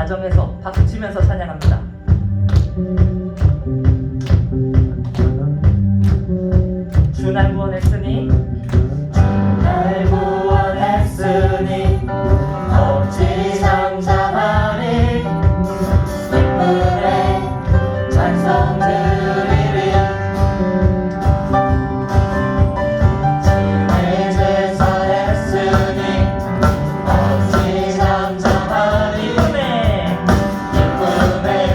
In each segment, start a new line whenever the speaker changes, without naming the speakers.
가정에서 박수 치면서 찬양합니다. 주 날 구원했으니 날 구원했으니 어찌 잠잠하리 기쁨에 찬송 드리리 주의 제사 했으니 어찌 잠잠하리 기쁨에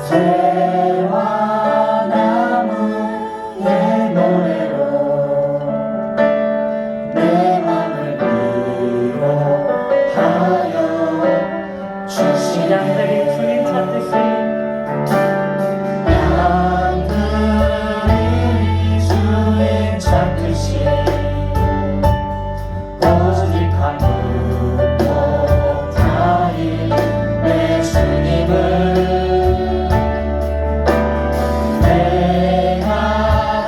새와 나무의 노래로 내 맘을 위로하여 주시네.
양들이 주님 찾듯이
양들이 주인 찾듯이 오직 한 분 목자인 내 주님을 내가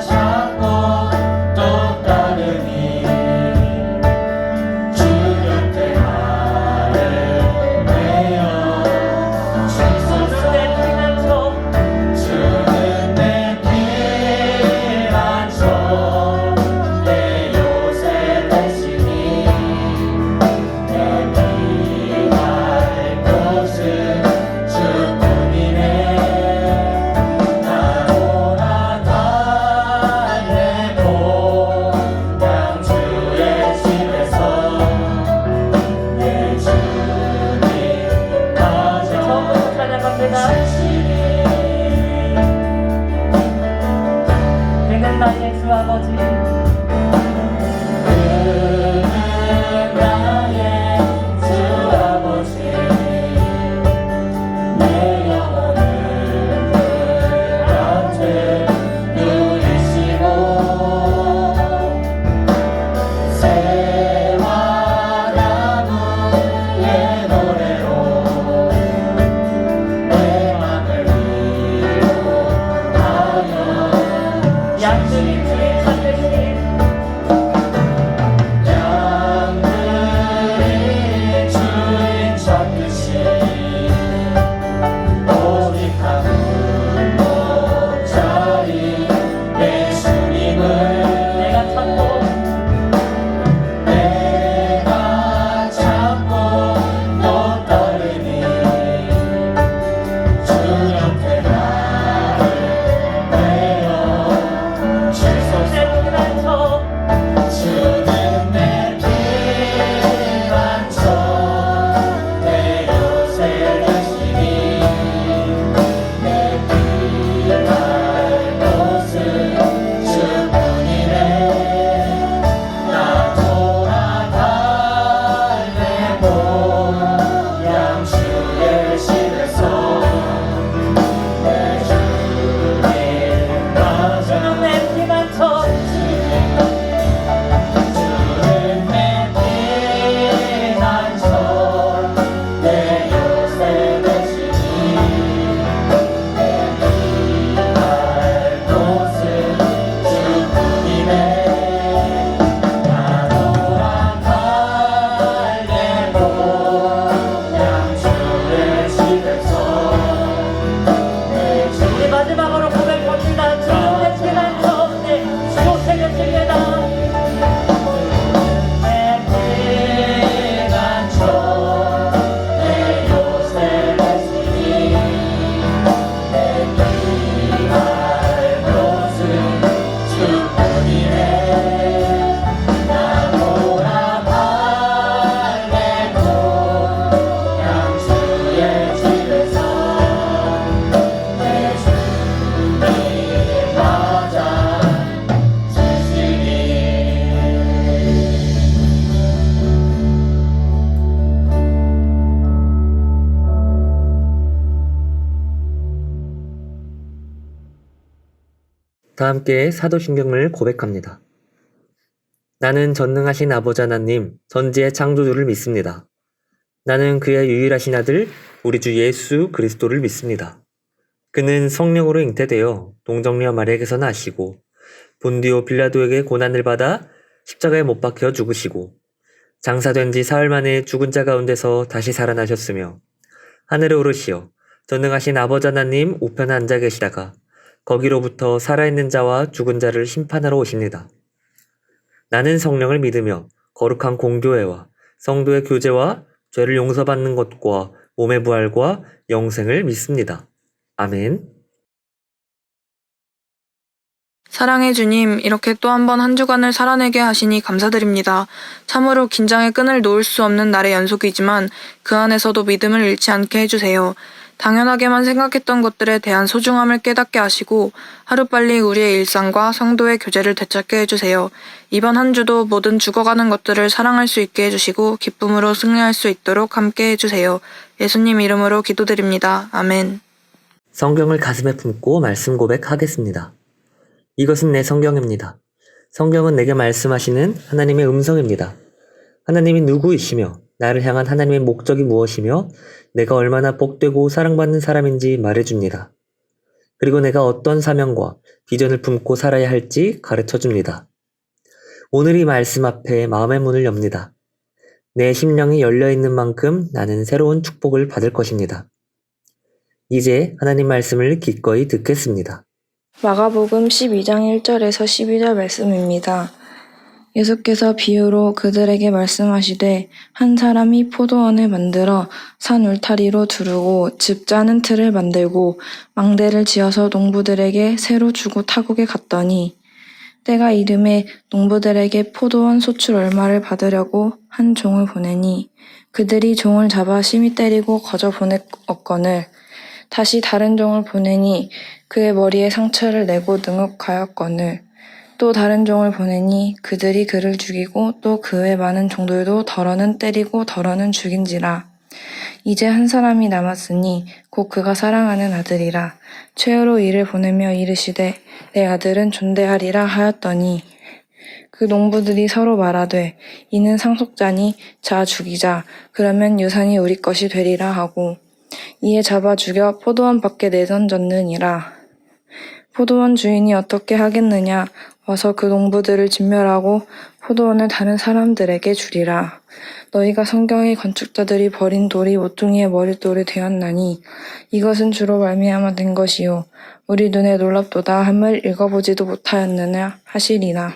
찾고 또 따르니 주 곁에 나를 내어 주소서.
내 피난처
주는 내 피난처 내 요새 대신이 내 피할 곳은 주뿐이네. 나로나 달래고 양주의 집에서 내 주님 가져
처음부터 찬양합니다. 그는 나의 주 아버지
그는 나의 주 아버지 내 영혼을 그한테 누리시고 새와 나무의 노래로 내 맘을 위로하여
양들이 주님 찾듯이
양들이 주인 찾듯이 오직 한 분 목자인 내 주님을
내가 찾고
내가 찾고 또 따르니 주 곁에 나를 내어 주소서.
내 피난처
주는 내 피난처 내 요새 대신이 내 피할 곳은 주뿐이네. 나 돌아갈래고 양주의 집에서 내 주님 맞아.
내 피난처
주는 내 피난처 내 요새 대신이 내 피할 곳은 주뿐이네. 나 돌아갈래고 양주의 집에서 내
우리 마지막으로 고백합니다. 주님 내 피난처 내 요새 되십니다.
내 피난처 내 요새 대신이 내 피할 곳은 주뿐이네. 나 돌아갈래고 양주의 집에서 내 주님 맞아 주시니.
다 함께 사도신경을 고백합니다. 나는 전능하신 아버지 하나님, 전지의 창조주를 믿습니다. 나는 그의 유일하신 아들, 우리 주 예수 그리스도를 믿습니다. 그는 성령으로 잉태되어 동정녀 마리아에게서 나시고 본디오 빌라도에게 고난을 받아 십자가에 못 박혀 죽으시고 장사된 지 사흘 만에 죽은 자 가운데서 다시 살아나셨으며 하늘에 오르시어 전능하신 아버지 하나님 우편에 앉아 계시다가 거기로부터 살아있는 자와 죽은 자를 심판하러 오십니다. 나는 성령을 믿으며 거룩한 공교회와 성도의 교제와 죄를 용서받는 것과 몸의 부활과 영생을 믿습니다. 아멘.
사랑의 주님, 이렇게 또 한 번 한 주간을 살아내게 하시니 감사드립니다. 참으로 긴장의 끈을 놓을 수 없는 날의 연속이지만 그 안에서도 믿음을 잃지 않게 해주세요. 당연하게만 생각했던 것들에 대한 소중함을 깨닫게 하시고 하루빨리 우리의 일상과 성도의 교제를 되찾게 해주세요. 이번 한 주도 모든 죽어가는 것들을 사랑할 수 있게 해주시고 기쁨으로 승리할 수 있도록 함께 해주세요. 예수님 이름으로 기도드립니다. 아멘.
성경을 가슴에 품고 말씀 고백하겠습니다. 이것은 내 성경입니다. 성경은 내게 말씀하시는 하나님의 음성입니다. 하나님이 누구이시며 나를 향한 하나님의 목적이 무엇이며 내가 얼마나 복되고 사랑받는 사람인지 말해줍니다. 그리고 내가 어떤 사명과 비전을 품고 살아야 할지 가르쳐줍니다. 오늘 이 말씀 앞에 마음의 문을 엽니다. 내 심령이 열려있는 만큼 나는 새로운 축복을 받을 것입니다. 이제 하나님 말씀을 기꺼이 듣겠습니다.
마가복음 12장 1절에서 12절 말씀입니다. 예수께서 비유로 그들에게 말씀하시되 한 사람이 포도원을 만들어 산 울타리로 두르고 집 짜는 틀을 만들고 망대를 지어서 농부들에게 새로 주고 타국에 갔더니 때가 이름에 농부들에게 포도원 소출 얼마를 받으려고 한 종을 보내니 그들이 종을 잡아 심히 때리고 거저 보냈거늘 다시 다른 종을 보내니 그의 머리에 상처를 내고 능욕하였거늘 또 다른 종을 보내니 그들이 그를 죽이고 또 그 외 많은 종들도 덜어는 때리고 덜어는 죽인지라. 이제 한 사람이 남았으니 곧 그가 사랑하는 아들이라. 최후로 이를 보내며 이르시되 내 아들은 존대하리라 하였더니 그 농부들이 서로 말하되 이는 상속자니 자 죽이자 그러면 유산이 우리 것이 되리라 하고 이에 잡아 죽여 포도원 밖에 내던졌느니라. 포도원 주인이 어떻게 하겠느냐 와서 그 농부들을 진멸하고 포도원을 다른 사람들에게 주리라. 너희가 성경의 건축자들이 버린 돌이 모퉁이의 머릿돌이 되었나니 이것은 주로 말미암아 된 것이요 우리 눈에 놀랍도다 함을 읽어보지도 못하였느냐 하시리라.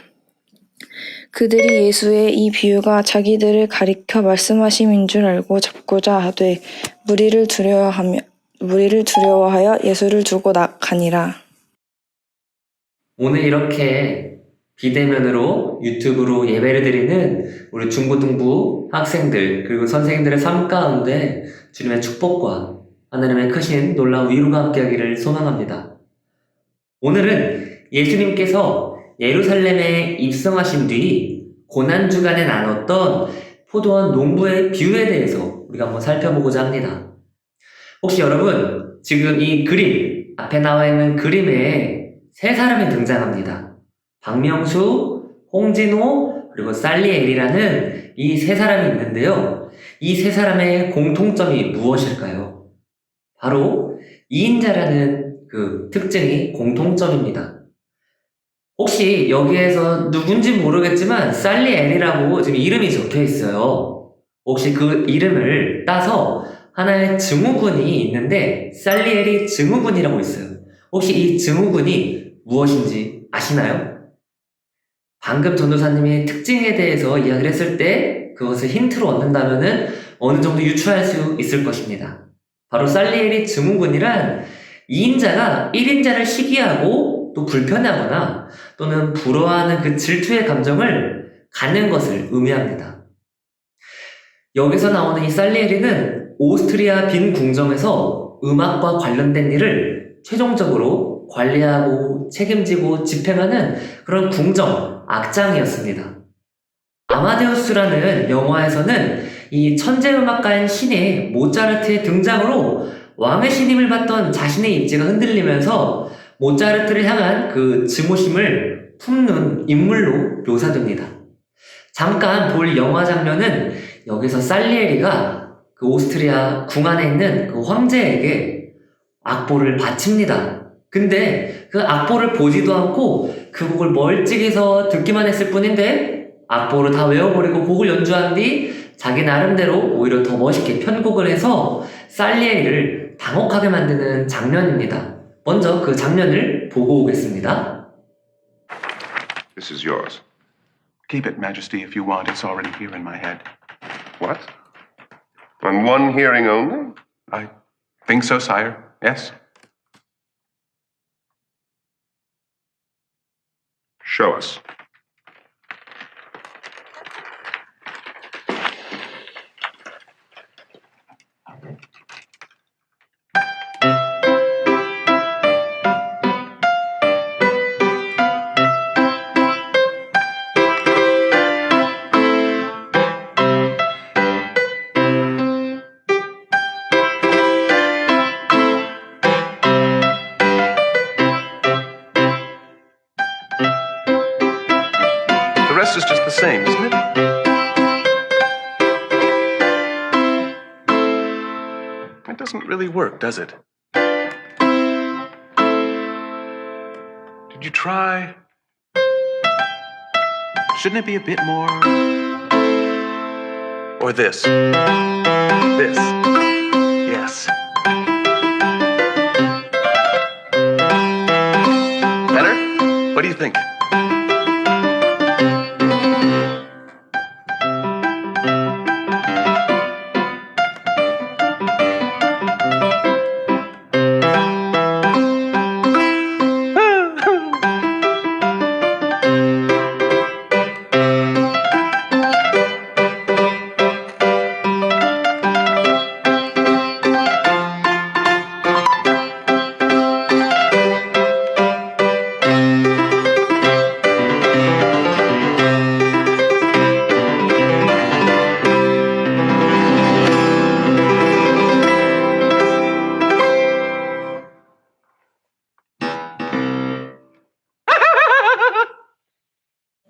그들이 예수의 이 비유가 자기들을 가리켜 말씀하심인 줄 알고 잡고자 하되 무리를 두려워하여 예수를 두고 가니라.
오늘 이렇게 비대면으로 유튜브로 예배를 드리는 우리 중고등부 학생들 그리고 선생님들의 삶 가운데 주님의 축복과 하나님의 크신 놀라운 위로가 함께하기를 소망합니다. 오늘은 예수님께서 예루살렘에 입성하신 뒤 고난주간에 나눴던 포도원 농부의 비유에 대해서 우리가 한번 살펴보고자 합니다. 혹시 여러분 지금 이 그림 앞에 나와 있는 그림에 세 사람이 등장합니다. 박명수, 홍진호, 그리고 살리엘이라는 이 세 사람이 있는데요. 이 세 사람의 공통점이 무엇일까요? 바로 2인자라는 그 특징이 공통점입니다. 혹시 여기에서 누군지 모르겠지만 살리엘이라고 지금 이름이 적혀 있어요. 혹시 그 이름을 따서 하나의 증후군이 있는데 살리엘이 증후군이라고 있어요. 혹시 이 증후군이 무엇인지 아시나요? 방금 전도사님이 특징에 대해서 이야기를 했을 때 그것을 힌트로 얻는다면 어느 정도 유추할 수 있을 것입니다. 바로 살리엘이 증후군이란 2인자가 1인자를 시기하고 또 불편해하거나 또는 부러워하는 그 질투의 감정을 갖는 것을 의미합니다. 여기서 나오는 이 살리엘이는 오스트리아 빈 궁정에서 음악과 관련된 일을 최종적으로 관리하고 책임지고 집행하는 그런 궁정 악장이었습니다. 아마데우스라는 영화에서는 이 천재음악가인 신의 모차르트의 등장으로 왕의 신임을 받던 자신의 입지가 흔들리면서 모차르트를 향한 그 증오심을 품는 인물로 묘사됩니다. 잠깐 볼 영화 장면은 여기서 살리에리가 그 오스트리아 궁 안에 있는 그 황제에게 악보를 바칩니다. 근데 그 악보를 보지도 않고 그 곡을 멀찍이서 듣기만 했을 뿐인데 악보를 다 외워버리고 곡을 연주한 뒤 자기 나름대로 오히려 더 멋있게 편곡을 해서 살리에리를 당혹하게 만드는 장면입니다. 먼저 그 장면을 보고 오겠습니다.
This is yours.
Keep it, Majesty, if you want. It's already here in my head.
What? On one hearing only?
I think so, sire. Yes.
Show us. The rest is just the same, isn't it? It doesn't really work, does it? Did you try? Shouldn't it be a bit more? Or this? This? Yes. Better? What do you think?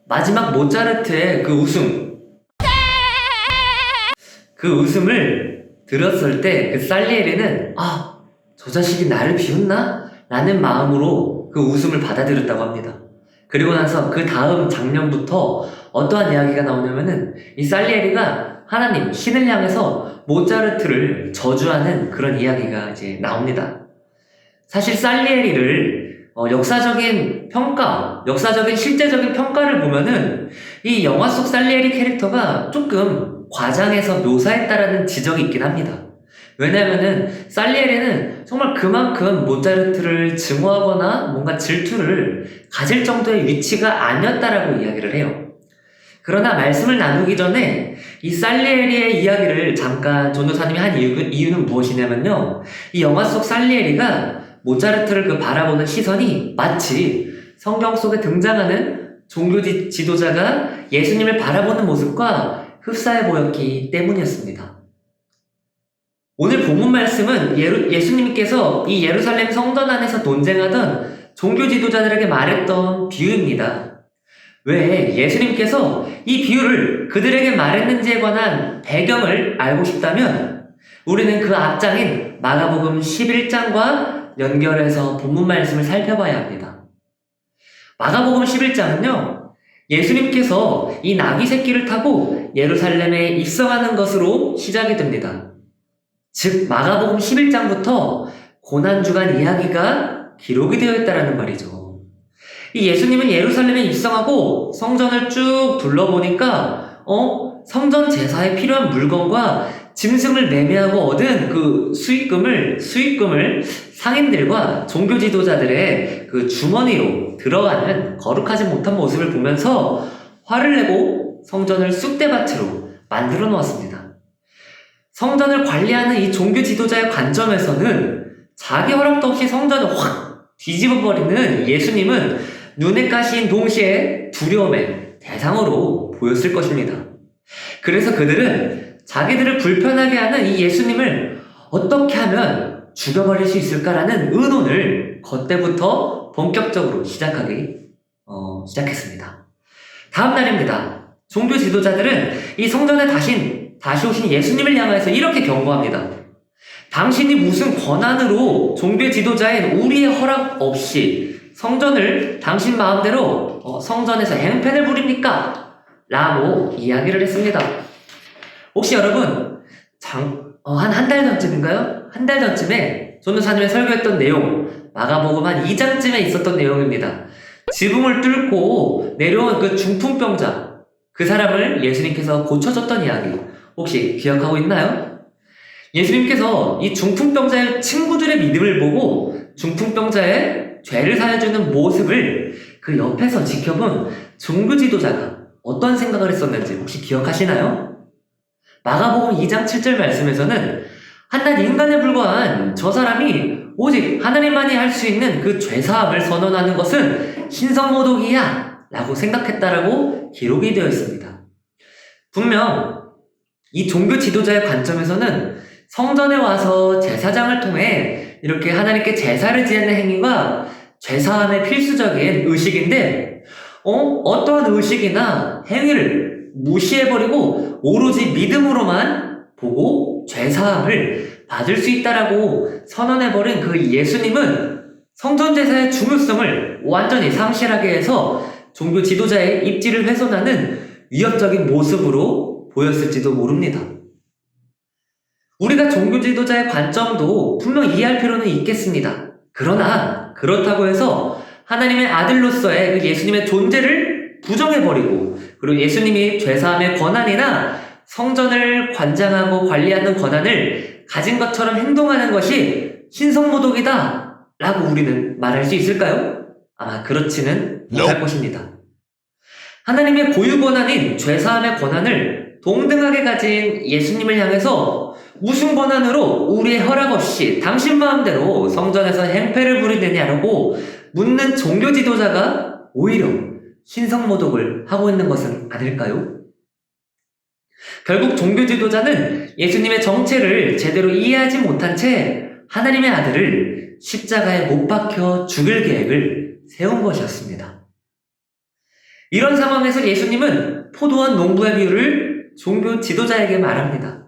마지막 모차르트의 그 웃음을 들었을 때 그 살리에리는 저 자식이 나를 비웃나? 라는 마음으로 그 웃음을 받아들였다고 합니다. 그리고 나서 그 다음 장면부터 어떠한 이야기가 나오냐면은 이 살리에리가 하나님, 신을 향해서 모차르트를 저주하는 그런 이야기가 이제 나옵니다. 사실 살리에리를 역사적인 실제적인 평가를 보면은 이 영화 속 살리에리 캐릭터가 조금 과장해서 묘사했다라는 지적이 있긴 합니다. 왜냐면은 살리에리는 정말 그만큼 모차르트를 증오하거나 뭔가 질투를 가질 정도의 위치가 아니었다라고 이야기를 해요. 그러나 말씀을 나누기 전에 이 살리에리의 이야기를 잠깐 전도사님이 한 이유는 무엇이냐면요. 이 영화 속 살리에리가 모차르트를 바라보는 시선이 마치 성경 속에 등장하는 종교 지도자가 예수님을 바라보는 모습과 흡사해 보였기 때문이었습니다. 오늘 본문 말씀은 예수님께서 이 예루살렘 성전 안에서 논쟁하던 종교 지도자들에게 말했던 비유입니다. 왜 예수님께서 이 비유를 그들에게 말했는지에 관한 배경을 알고 싶다면 우리는 그 앞장인 마가복음 11장과 연결해서 본문 말씀을 살펴봐야 합니다. 마가복음 11장은요, 예수님께서 이 나귀 새끼를 타고 예루살렘에 입성하는 것으로 시작이 됩니다. 즉 마가복음 11장부터 고난주간 이야기가 기록이 되어 있다는 말이죠. 이 예수님은 예루살렘에 입성하고 성전을 쭉 둘러보니까 성전 제사에 필요한 물건과 짐승을 매매하고 얻은 그 수익금을 상인들과 종교 지도자들의 그 주머니로 들어가는 거룩하지 못한 모습을 보면서 화를 내고 성전을 쑥대밭으로 만들어 놓았습니다. 성전을 관리하는 이 종교 지도자의 관점에서는 자기 허락도 없이 성전을 확 뒤집어버리는 예수님은 눈에 가시인 동시에 두려움의 대상으로 보였을 것입니다. 그래서 그들은 자기들을 불편하게 하는 이 예수님을 어떻게 하면 죽여버릴 수 있을까라는 의논을 그때부터 본격적으로 시작했습니다. 다음 날입니다. 종교 지도자들은 이 성전에 다시 오신 예수님을 향해서 이렇게 경고합니다. 당신이 무슨 권한으로 종교 지도자인 우리의 허락 없이 성전을 당신 마음대로 성전에서 행패를 부립니까? 라고 이야기를 했습니다. 혹시 여러분 한 달 전쯤인가요? 한 달 전쯤에 전도사님이 설교했던 내용, 마가복음 한 2장쯤에 있었던 내용입니다. 지붕을 뚫고 내려온 그 중풍병자, 그 사람을 예수님께서 고쳐줬던 이야기 혹시 기억하고 있나요? 예수님께서 이 중풍병자의 친구들의 믿음을 보고 중풍병자의 죄를 사해주는 모습을 그 옆에서 지켜본 종교 지도자가 어떤 생각을 했었는지 혹시 기억하시나요? 마가복음 2장 7절 말씀에서는 한낱 인간에 불과한 저 사람이 오직 하나님만이 할 수 있는 그 죄사함을 선언하는 것은 신성모독이야 라고 생각했다라고 기록이 되어 있습니다. 분명 이 종교 지도자의 관점에서는 성전에 와서 제사장을 통해 이렇게 하나님께 제사를 지내는 행위가 죄사함의 필수적인 의식인데 어떠한 의식이나 행위를 무시해버리고 오로지 믿음으로만 보고 죄사함을 받을 수 있다라고 선언해버린 그 예수님은 성전제사의 중요성을 완전히 상실하게 해서 종교 지도자의 입지를 훼손하는 위협적인 모습으로 보였을지도 모릅니다. 우리가 종교 지도자의 관점도 분명 이해할 필요는 있겠습니다. 그러나 그렇다고 해서 하나님의 아들로서의 그 예수님의 존재를 부정해버리고 그리고 예수님이 죄사함의 권한이나 성전을 관장하고 관리하는 권한을 가진 것처럼 행동하는 것이 신성모독이다 라고 우리는 말할 수 있을까요? 아마 그렇지는 못할 것입니다. 하나님의 고유 권한인 죄사함의 권한을 동등하게 가진 예수님을 향해서 무슨 권한으로 우리의 허락 없이 당신 마음대로 성전에서 행패를 부리느냐라고 묻는 종교 지도자가 오히려 신성모독을 하고 있는 것은 아닐까요? 결국 종교 지도자는 예수님의 정체를 제대로 이해하지 못한 채 하나님의 아들을 십자가에 못 박혀 죽일 계획을 세운 것이었습니다. 이런 상황에서 예수님은 포도원 농부의 비유를 종교 지도자에게 말합니다.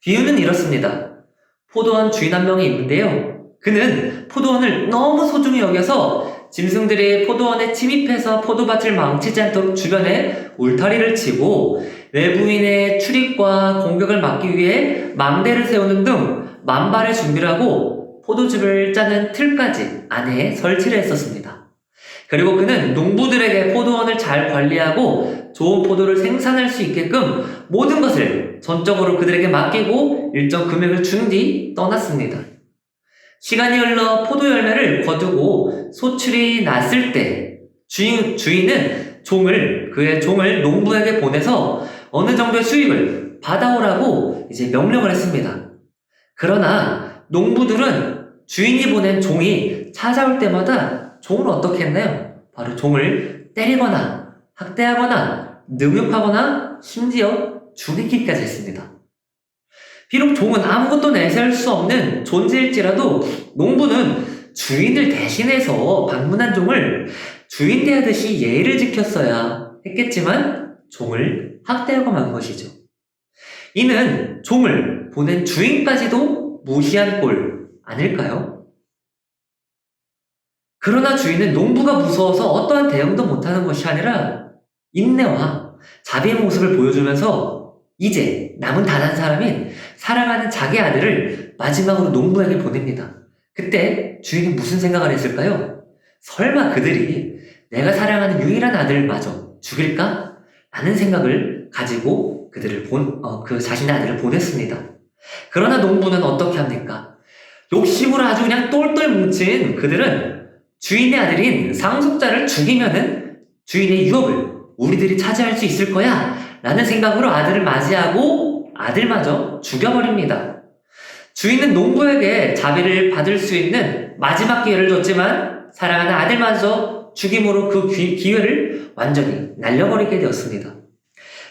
비유는 이렇습니다. 포도원 주인 한 명이 있는데요. 그는 포도원을 너무 소중히 여겨서 짐승들이 포도원에 침입해서 포도밭을 망치지 않도록 주변에 울타리를 치고 외부인의 출입과 공격을 막기 위해 망대를 세우는 등 만발의 준비를 하고 포도즙을 짜는 틀까지 안에 설치를 했었습니다. 그리고 그는 농부들에게 포도원을 잘 관리하고 좋은 포도를 생산할 수 있게끔 모든 것을 전적으로 그들에게 맡기고 일정 금액을 준 뒤 떠났습니다. 시간이 흘러 포도 열매를 거두고 소출이 났을 때 주인은 그의 종을 농부에게 보내서 어느 정도의 수익을 받아오라고 이제 명령을 했습니다. 그러나 농부들은 주인이 보낸 종이 찾아올 때마다 종을 어떻게 했나요? 바로 종을 때리거나 학대하거나 능욕하거나 심지어 죽이기까지 했습니다. 비록 종은 아무것도 내세울 수 없는 존재일지라도 농부는 주인을 대신해서 방문한 종을 주인 대하듯이 예의를 지켰어야 했겠지만 종을 학대하고 만 것이죠. 이는 종을 보낸 주인까지도 무시한 꼴 아닐까요? 그러나 주인은 농부가 무서워서 어떠한 대응도 못하는 것이 아니라 인내와 자비의 모습을 보여주면서 이제 남은 단 한 사람인 사랑하는 자기 아들을 마지막으로 농부에게 보냅니다. 그때 주인이 무슨 생각을 했을까요? 설마 그들이 내가 사랑하는 유일한 아들마저 죽일까? 라는 생각을 가지고 자신의 아들을 보냈습니다. 그러나 농부는 어떻게 합니까? 욕심으로 아주 그냥 똘똘 뭉친 그들은 주인의 아들인 상속자를 죽이면은 주인의 유업을 우리들이 차지할 수 있을 거야 라는 생각으로 아들을 맞이하고 아들마저 죽여버립니다. 주인은 농부에게 자비를 받을 수 있는 마지막 기회를 줬지만 사랑하는 아들마저 죽임으로 그 기회를 완전히 날려버리게 되었습니다.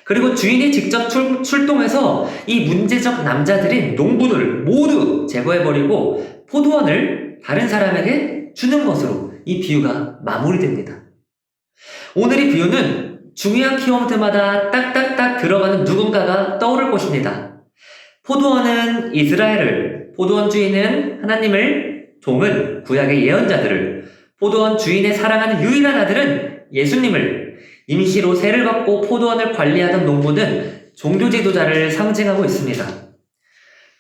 그리고 주인이 직접 출동해서 이 문제적 남자들인 농부들을 모두 제거해버리고 포도원을 다른 사람에게 주는 것으로 이 비유가 마무리됩니다. 오늘 이 비유는 중요한 키워드마다 딱딱딱 들어가는 누군가가 떠오를 것입니다. 포도원은 이스라엘을, 포도원 주인은 하나님을, 종은 구약의 예언자들을, 포도원 주인의 사랑하는 유일한 아들은 예수님을, 임시로 세를 받고 포도원을 관리하던 농부는 종교 지도자를 상징하고 있습니다.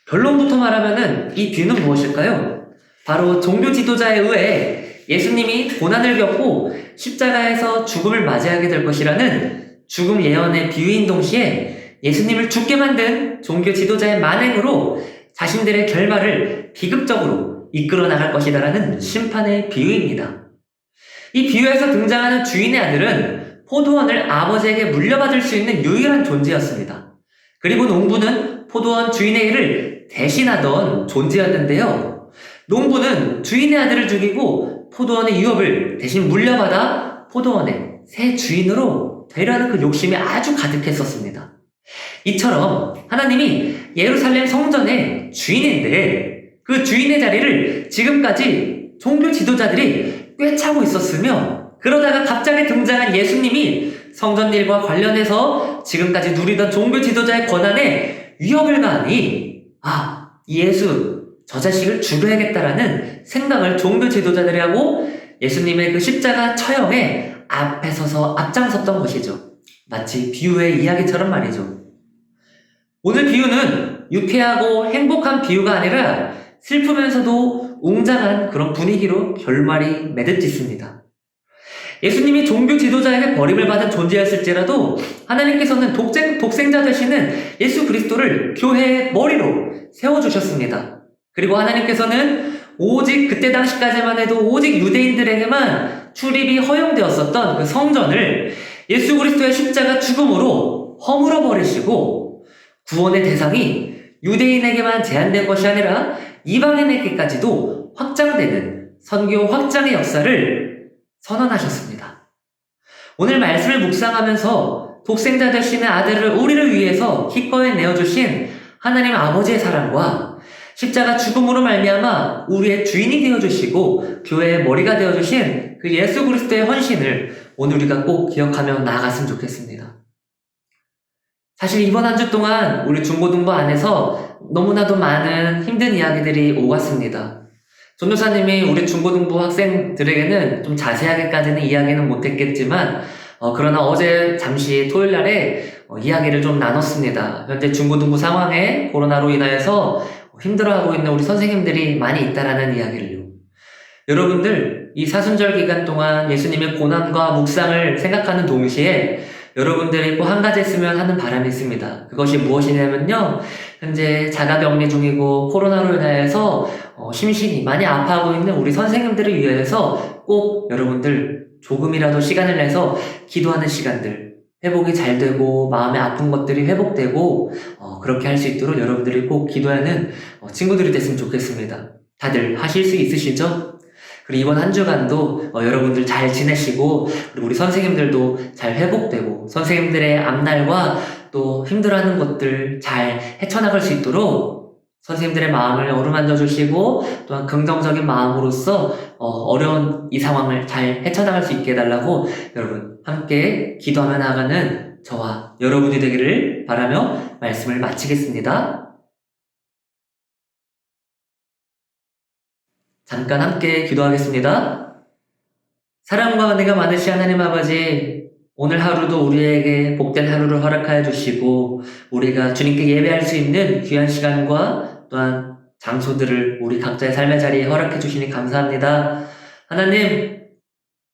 결론부터 말하면은 이 비유는 무엇일까요? 바로 종교 지도자에 의해 예수님이 고난을 겪고 십자가에서 죽음을 맞이하게 될 것이라는 죽음 예언의 비유인 동시에 예수님을 죽게 만든 종교 지도자의 만행으로 자신들의 결말을 비극적으로 이끌어 나갈 것이다라는 심판의 비유입니다. 이 비유에서 등장하는 주인의 아들은 포도원을 아버지에게 물려받을 수 있는 유일한 존재였습니다. 그리고 농부는 포도원 주인의 일을 대신하던 존재였는데요. 농부는 주인의 아들을 죽이고 포도원의 유업을 대신 물려받아 포도원의 새 주인으로 되려는 그 욕심이 아주 가득했었습니다. 이처럼 하나님이 예루살렘 성전의 주인인데 그 주인의 자리를 지금까지 종교 지도자들이 꿰차고 있었으며, 그러다가 갑자기 등장한 예수님이 성전 일과 관련해서 지금까지 누리던 종교 지도자의 권한에 위협을 가하니 이 예수 저 자식을 죽여야겠다라는 생각을 종교 지도자들이 하고 예수님의 그 십자가 처형에 앞에 서서 앞장섰던 것이죠. 마치 비유의 이야기처럼 말이죠. 오늘 비유는 유쾌하고 행복한 비유가 아니라 슬프면서도 웅장한 그런 분위기로 결말이 매듭짓습니다. 예수님이 종교 지도자에게 버림을 받은 존재였을지라도 하나님께서는 독생자 되시는 예수 그리스도를 교회의 머리로 세워주셨습니다. 그리고 하나님께서는 오직 그때 당시까지만 해도 오직 유대인들에게만 출입이 허용되었었던 그 성전을 예수 그리스도의 십자가 죽음으로 허물어 버리시고 구원의 대상이 유대인에게만 제한된 것이 아니라 이방인에게까지도 확장되는 선교 확장의 역사를 선언하셨습니다. 오늘 말씀을 묵상하면서 독생자 되시는 아들을 우리를 위해서 기꺼이 내어주신 하나님 아버지의 사랑과 십자가 죽음으로 말미암아 우리의 주인이 되어주시고 교회의 머리가 되어주신 그 예수 그리스도의 헌신을 오늘 우리가 꼭 기억하며 나아갔으면 좋겠습니다. 사실 이번 한 주 동안 우리 중고등부 안에서 너무나도 많은 힘든 이야기들이 오갔습니다. 전도사님이 우리 중고등부 학생들에게는 좀 자세하게까지는 이야기는 못했겠지만 그러나 어제 잠시 토요일 날에 이야기를 좀 나눴습니다. 현재 중고등부 상황에 코로나로 인하여서 힘들어하고 있는 우리 선생님들이 많이 있다라는 이야기를요. 여러분들 이 사순절 기간 동안 예수님의 고난과 묵상을 생각하는 동시에 여러분들이 꼭 한 가지 했으면 하는 바람이 있습니다. 그것이 무엇이냐면요, 현재 자가격리 중이고 코로나로 인하여서 심신이 많이 아파하고 있는 우리 선생님들을 위해서 꼭 여러분들 조금이라도 시간을 내서 기도하는 시간들, 회복이 잘 되고 마음의 아픈 것들이 회복되고 그렇게 할 수 있도록 여러분들이 꼭 기도하는 친구들이 됐으면 좋겠습니다. 다들 하실 수 있으시죠? 그리고 이번 한 주간도 여러분들 잘 지내시고 그리고 우리 선생님들도 잘 회복되고 선생님들의 앞날과 또 힘들어하는 것들 잘 헤쳐나갈 수 있도록 선생님들의 마음을 어루만져 주시고 또한 긍정적인 마음으로써 어려운 이 상황을 잘 헤쳐나갈 수 있게 해달라고 여러분 함께 기도하며 나아가는 저와 여러분이 되기를 바라며 말씀을 마치겠습니다. 잠깐 함께 기도하겠습니다. 사랑과 은혜가 많으신 하나님 아버지, 오늘 하루도 우리에게 복된 하루를 허락하여 주시고 우리가 주님께 예배할 수 있는 귀한 시간과 또한 장소들을 우리 각자의 삶의 자리에 허락해 주시니 감사합니다. 하나님,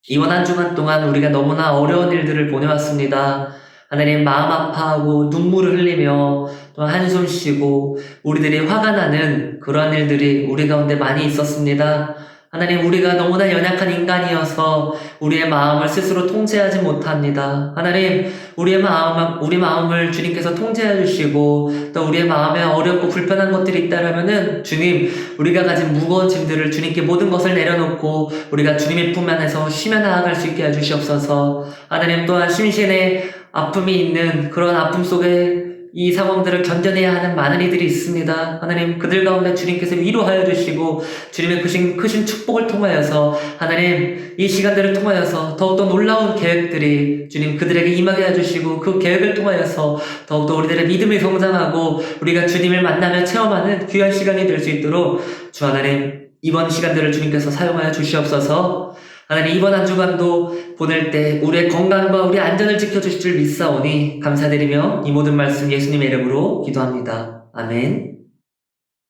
이번 한 주간 동안 우리가 너무나 어려운 일들을 보내왔습니다. 하나님, 마음 아파하고 눈물을 흘리며 또 한숨 쉬고 우리들이 화가 나는 그러한 일들이 우리 가운데 많이 있었습니다. 하나님, 우리가 너무나 연약한 인간이어서 우리의 마음을 스스로 통제하지 못합니다. 하나님, 우리 마음을 주님께서 통제해 주시고 또 우리의 마음에 어렵고 불편한 것들이 있다라면은 주님, 우리가 가진 무거운 짐들을 주님께 모든 것을 내려놓고 우리가 주님의 품 안에서 쉬며 나아갈 수 있게 해주시옵소서. 하나님, 또한 심신에 아픔이 있는 그런 아픔 속에 이 상황들을 견뎌내야 하는 많은 이들이 있습니다. 하나님, 그들 가운데 주님께서 위로하여 주시고 주님의 크신 축복을 통하여서 하나님, 이 시간들을 통하여서 더욱더 놀라운 계획들이 주님 그들에게 임하게 해주시고 그 계획을 통하여서 더욱더 우리들의 믿음이 성장하고 우리가 주님을 만나며 체험하는 귀한 시간이 될 수 있도록 주 하나님, 이번 시간들을 주님께서 사용하여 주시옵소서. 하나님, 이번 한 주간도 보낼 때 우리의 건강과 우리의 안전을 지켜주실 줄 믿사오니 감사드리며 이 모든 말씀 예수님의 이름으로 기도합니다. 아멘.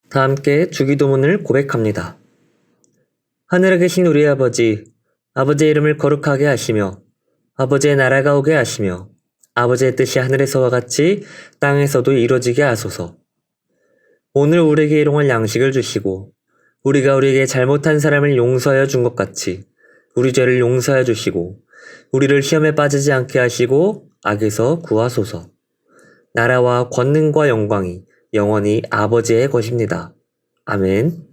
다 함께 주기도문을 고백합니다. 하늘에 계신 우리 아버지, 아버지의 이름을 거룩하게 하시며 아버지의 나라가 오게 하시며 아버지의 뜻이 하늘에서와 같이 땅에서도 이루어지게 하소서. 오늘 우리에게 일용할 양식을 주시고 우리가 우리에게 잘못한 사람을 용서하여 준 것 같이 우리 죄를 용서해 주시고 우리를 시험에 빠지지 않게 하시고 악에서 구하소서. 나라와 권능과 영광이 영원히 아버지의 것입니다. 아멘.